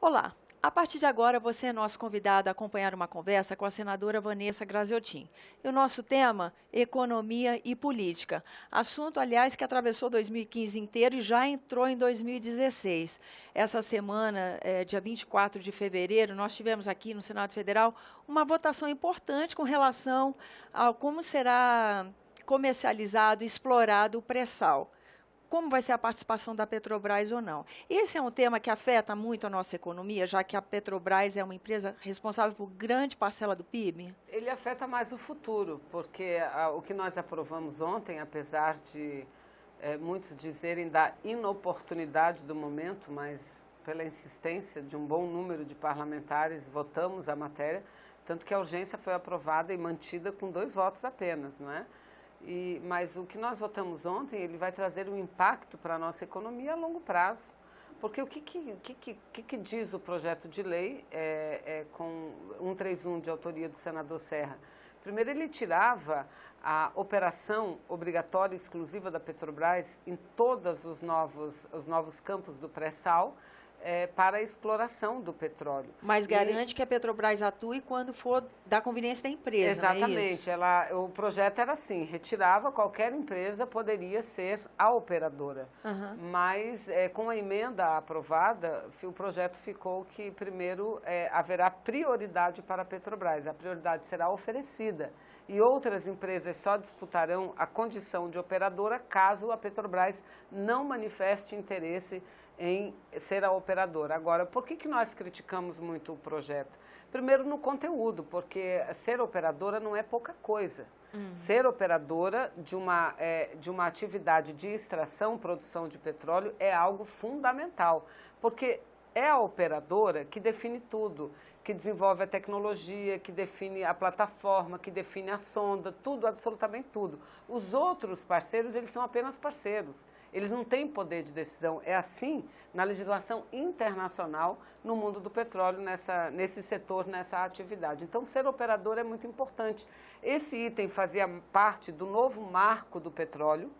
Olá! A partir de agora, você é nosso convidado a acompanhar uma conversa com a senadora Vanessa Graziotin. E o nosso tema, economia e política. Assunto, aliás, que atravessou 2015 inteiro e já entrou em 2016. Essa semana, dia 24 de fevereiro, nós tivemos aqui no Senado Federal uma votação importante com relação a como será comercializado e explorado o pré-sal. Como vai ser a participação da Petrobras ou não. Esse é um tema que afeta muito a nossa economia, já que a Petrobras é uma empresa responsável por grande parcela do PIB? Ele afeta mais o futuro, porque o que nós aprovamos ontem, apesar de muitos dizerem da inoportunidade do momento, mas pela insistência de um bom número de parlamentares, votamos a matéria, tanto que a urgência foi aprovada e mantida com 2 votos apenas, não é? Mas o que nós votamos ontem, ele vai trazer um impacto para a nossa economia a longo prazo. Porque o que diz o projeto de lei com 131 de autoria do senador Serra? Primeiro, ele tirava a operação obrigatória e exclusiva da Petrobras em todos os novos campos do pré-sal, para a exploração do petróleo. Mas garante que a Petrobras atue quando for da conveniência da empresa, exatamente, não é isso? O projeto era assim, retirava, qualquer empresa poderia ser a operadora. Mas com a emenda aprovada, o projeto ficou que primeiro haverá prioridade para a Petrobras, a prioridade será oferecida e outras empresas só disputarão a condição de operadora caso a Petrobras não manifeste interesse em ser a operadora. Agora, por que nós criticamos muito o projeto? Primeiro no conteúdo, porque ser operadora não é pouca coisa. Ser operadora de uma atividade de extração, produção de petróleo é algo fundamental, porque é a operadora que define tudo, que desenvolve a tecnologia, que define a plataforma, que define a sonda, tudo, absolutamente tudo. Os outros parceiros, eles são apenas parceiros, eles não têm poder de decisão. É assim na legislação internacional no mundo do petróleo, nesse setor, nessa atividade. Então, ser operador é muito importante. Esse item fazia parte do novo marco do petróleo,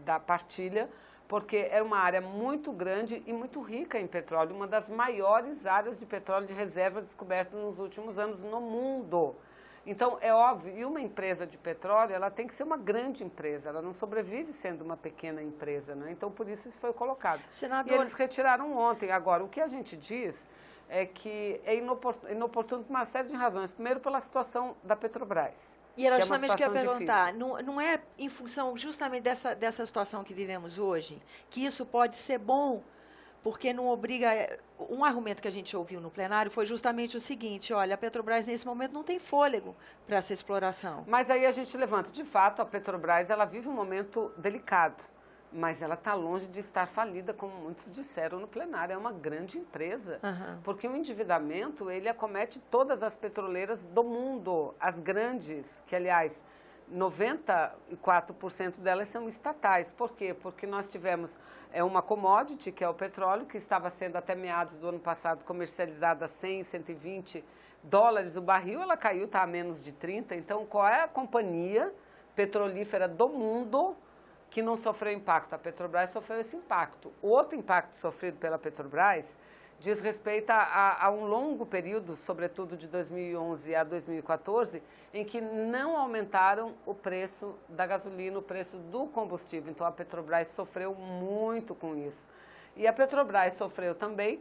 da partilha, porque era uma área muito grande e muito rica em petróleo, uma das maiores áreas de petróleo de reserva descobertas nos últimos anos no mundo. Então, é óbvio, e uma empresa de petróleo, ela tem que ser uma grande empresa, ela não sobrevive sendo uma pequena empresa, né? Então, por isso foi colocado. Senador... E eles retiraram ontem. Agora, o que a gente diz é que é inoportuno por uma série de razões. Primeiro, pela situação da Petrobras. E era justamente o que eu ia perguntar, não é em função justamente dessa situação que vivemos hoje, que isso pode ser bom, porque não obriga... Um argumento que a gente ouviu no plenário foi justamente o seguinte, olha, a Petrobras nesse momento não tem fôlego para essa exploração. Mas aí a gente levanta, de fato, a Petrobras, ela vive um momento delicado, mas ela está longe de estar falida, como muitos disseram no plenário. É uma grande empresa, porque o endividamento, ele acomete todas as petroleiras do mundo, as grandes, que, aliás, 94% delas são estatais. Por quê? Porque nós tivemos uma commodity, que é o petróleo, que estava sendo até meados do ano passado comercializada a 100, 120 dólares o barril, ela caiu, está a menos de 30. Então, qual é a companhia petrolífera do mundo que não sofreu impacto? A Petrobras sofreu esse impacto. O outro impacto sofrido pela Petrobras diz respeito a um longo período, sobretudo de 2011 a 2014, em que não aumentaram o preço da gasolina, o preço do combustível. Então a Petrobras sofreu muito com isso. E a Petrobras sofreu também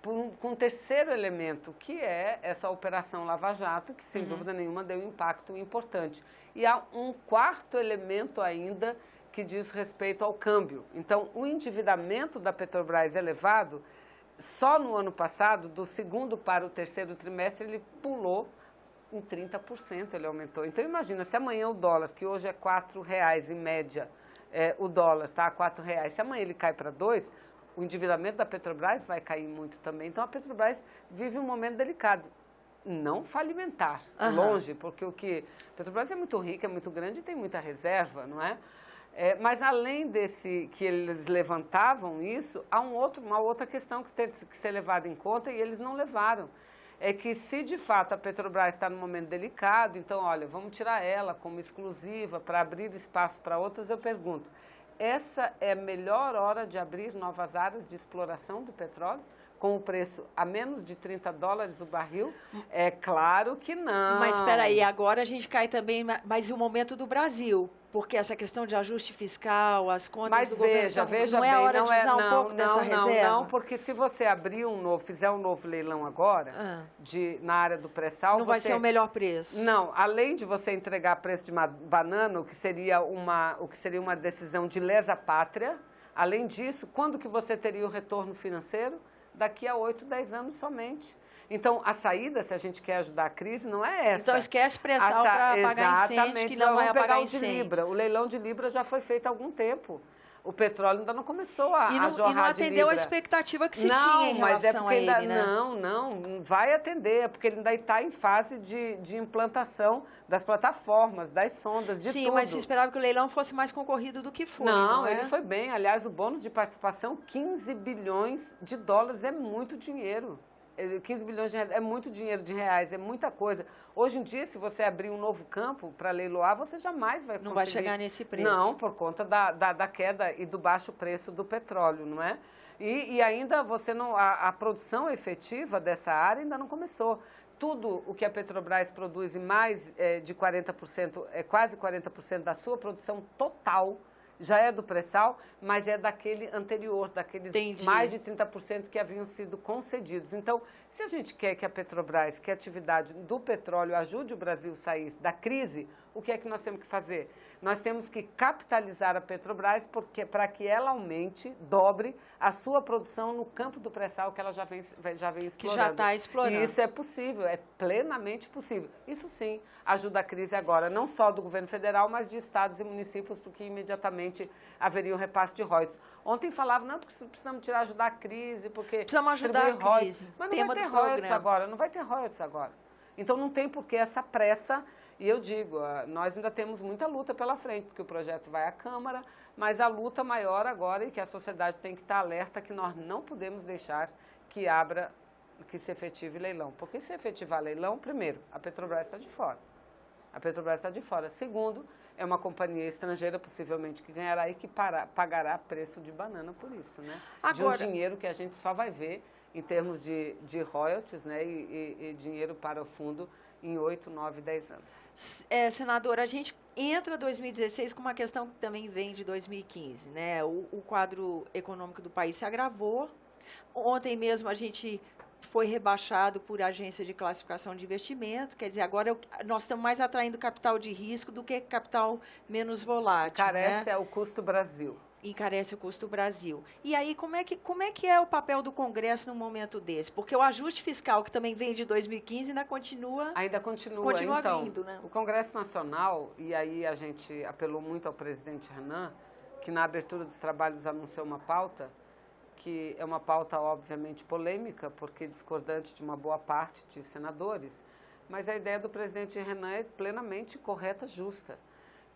com um terceiro elemento, que é essa operação Lava Jato, que sem dúvida nenhuma deu um impacto importante. E há um quarto elemento ainda que diz respeito ao câmbio. Então, o endividamento da Petrobras elevado, só no ano passado, do segundo para o terceiro trimestre, ele pulou em 30%, ele aumentou. Então, imagina, se amanhã o dólar, que hoje é R$4 em média, o dólar está a R$4, se amanhã ele cai para 2, o endividamento da Petrobras vai cair muito também. Então, a Petrobras vive um momento delicado. Não falimentar, longe, porque a Petrobras é muito rica, é muito grande e tem muita reserva, não é? Mas além desse que eles levantavam isso, há uma outra questão que tem que ser levada em conta e eles não levaram. É que se de fato a Petrobras está num momento delicado, então olha, vamos tirar ela como exclusiva para abrir espaço para outras, eu pergunto, essa é a melhor hora de abrir novas áreas de exploração do petróleo? com o preço a menos de 30 dólares o barril? É claro que não. Mas espera aí, agora a gente cai também, mas e o momento do Brasil? Porque essa questão de ajuste fiscal, as contas do governo, veja não é a hora bem, de usar um pouco dessa reserva? Não, porque se você abrir fizer um novo leilão agora, na área do pré-sal... Não vai ser o melhor preço? Não, além de você entregar preço de uma banana, o que seria uma decisão de lesa pátria, além disso, quando que você teria o retorno financeiro? Daqui a 8, 10 anos somente. Então, a saída, se a gente quer ajudar a crise, não é essa. Então, esquece pré-sal para apagar incêndio, que não vai apagar incêndio. Libra. O leilão de Libra já foi feito há algum tempo. O petróleo ainda não começou a jorrar de Libra. E não atendeu a expectativa que se tinha em relação a ele, né? Não vai atender, porque ele ainda está em fase de implantação das plataformas, das sondas, de tudo. Sim, mas se esperava que o leilão fosse mais concorrido do que foi, não é? Ele foi bem. Aliás, o bônus de participação, 15 bilhões de dólares, é muito dinheiro. 15 bilhões de reais, é muito dinheiro de reais, é muita coisa. Hoje em dia, se você abrir um novo campo para leiloar, você jamais vai conseguir. Não vai chegar nesse preço. Não, por conta da queda e do baixo preço do petróleo, não é? E ainda você não, a produção efetiva dessa área ainda não começou. Tudo o que a Petrobras produz, e mais de 40%, quase 40% da sua produção total, já é do pré-sal, mas é daquele anterior, daqueles mais de 30% que haviam sido concedidos. Então, se a gente quer que a Petrobras, que a atividade do petróleo ajude o Brasil a sair da crise, o que é que nós temos que fazer? Nós temos que capitalizar a Petrobras para que ela aumente, dobre a sua produção no campo do pré-sal que ela já vem explorando. Que já está explorando. E isso é possível, é plenamente possível. Isso sim ajuda a crise agora, não só do governo federal, mas de estados e municípios, porque imediatamente haveria um repasse de royalties. Ontem falavam, não, porque precisamos ajudar a crise, porque... Precisamos ajudar a crise. Mas não vai ter royalties agora, não vai ter royalties agora. Então não tem por que essa pressa. E eu digo, nós ainda temos muita luta pela frente, porque o projeto vai à Câmara, mas a luta maior agora e que a sociedade tem que estar alerta que nós não podemos deixar que se efetive leilão. Porque se efetivar leilão, primeiro, a Petrobras está de fora. A Petrobras está de fora. Segundo, é uma companhia estrangeira, possivelmente, que ganhará e que pagará preço de banana por isso, né? Agora, de um dinheiro que a gente só vai ver em termos de royalties, né? E dinheiro para o fundo em 8, 9, 10 anos. Senadora, a gente entra 2016 com uma questão que também vem de 2015, né? O quadro econômico do país se agravou. Ontem mesmo a gente foi rebaixado por agência de classificação de investimento, quer dizer, agora nós estamos mais atraindo capital de risco do que capital menos volátil. Encarece o custo Brasil. Encarece o custo Brasil. E aí, como é que é o papel do Congresso num momento desse? Porque o ajuste fiscal, que também vem de 2015, ainda continua... Ainda continua então, vindo, né? O Congresso Nacional, e aí a gente apelou muito ao presidente Renan, que na abertura dos trabalhos anunciou uma pauta, que é uma pauta, obviamente, polêmica, porque discordante de uma boa parte de senadores, mas a ideia do presidente Renan é plenamente correta, justa,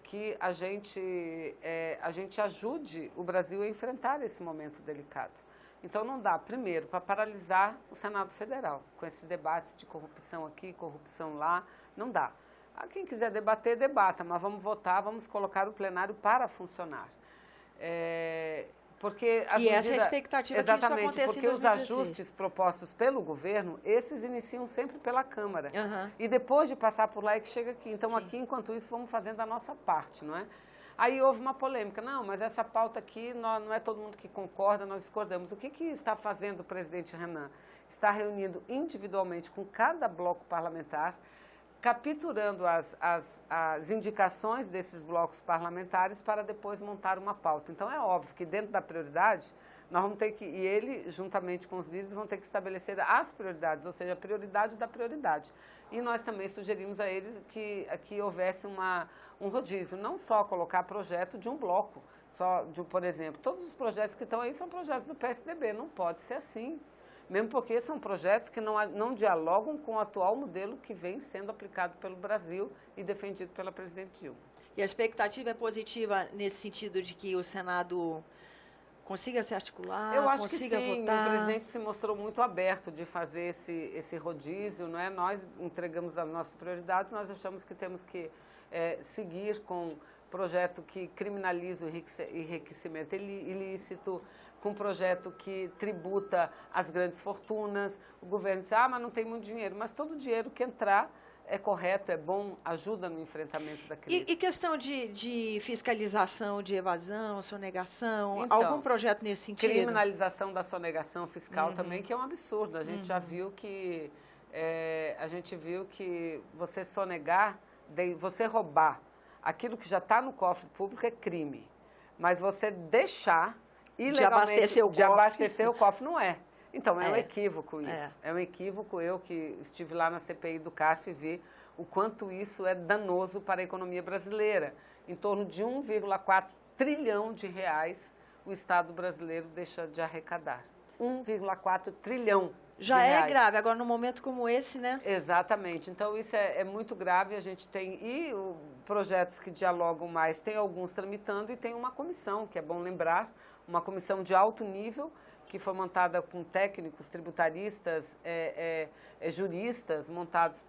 que a gente ajude o Brasil a enfrentar esse momento delicado. Então, não dá, primeiro, para paralisar o Senado Federal, com esses debates de corrupção aqui, corrupção lá, não dá. Quem quiser debater, debata, mas vamos votar, vamos colocar o plenário para funcionar. Porque essa é a expectativa que isso aconteça em 2016. Porque os ajustes propostos pelo governo, esses iniciam sempre pela Câmara. E depois de passar por lá é que chega aqui. Então, aqui, enquanto isso, vamos fazendo a nossa parte, não é? Aí houve uma polêmica. Não, mas essa pauta aqui, não é todo mundo que concorda, nós discordamos. O que está fazendo o presidente Renan? Está reunindo individualmente com cada bloco parlamentar, capturando as indicações desses blocos parlamentares para depois montar uma pauta. Então, é óbvio que dentro da prioridade, nós vamos ter que, e ele, juntamente com os líderes, vão ter que estabelecer as prioridades, ou seja, a prioridade da prioridade. E nós também sugerimos a eles que houvesse um rodízio, não só colocar projeto de um bloco, por exemplo, todos os projetos que estão aí são projetos do PSDB, não pode ser assim. Mesmo porque são projetos que não dialogam com o atual modelo que vem sendo aplicado pelo Brasil e defendido pela presidente Dilma. E a expectativa é positiva nesse sentido de que o Senado consiga se articular, Eu acho consiga que sim, votar? O presidente se mostrou muito aberto de fazer esse rodízio, não é? Nós entregamos as nossas prioridades, nós achamos que temos que seguir com projeto que criminaliza o enriquecimento ilícito, com um projeto que tributa as grandes fortunas. O governo diz, ah, mas não tem muito dinheiro. Mas todo dinheiro que entrar é correto, é bom, ajuda no enfrentamento da crise. E questão de fiscalização, de evasão, sonegação, Então, algum projeto nesse sentido? Criminalização da sonegação fiscal também, que é um absurdo. A gente já viu que você sonegar, você roubar aquilo que já está no cofre público é crime. Mas você deixar ilegalmente de abastecer o cofre não é. Então, é um equívoco isso. É um equívoco. Eu que estive lá na CPI do CARF e vi o quanto isso é danoso para a economia brasileira. Em torno de 1,4 trilhão de reais o Estado brasileiro deixa de arrecadar. 1,4 trilhão já de é reais. grave, agora no momento como esse, né? Exatamente. Então, isso é muito grave. A gente tem projetos que dialogam mais, tem alguns tramitando e tem uma comissão, que é bom lembrar, uma comissão de alto nível, que foi montada com técnicos, tributaristas, juristas, montados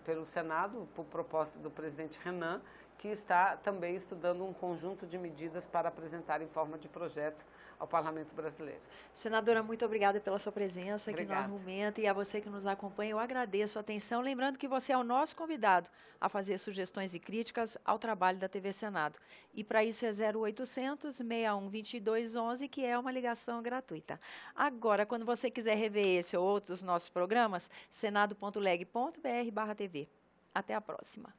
pelo Senado, por proposta do presidente Renan, que está também estudando um conjunto de medidas para apresentar em forma de projeto ao Parlamento brasileiro. Senadora, muito obrigada pela sua presença aqui no Obrigada. Argumento, e a você que nos acompanha, eu agradeço a atenção, lembrando que você é o nosso convidado a fazer sugestões e críticas ao trabalho da TV Senado. E para isso é 0800 61 22 11, que é uma ligação gratuita. Agora, quando você quiser rever esse ou outros nossos programas, senado.leg.br/TV. Até a próxima.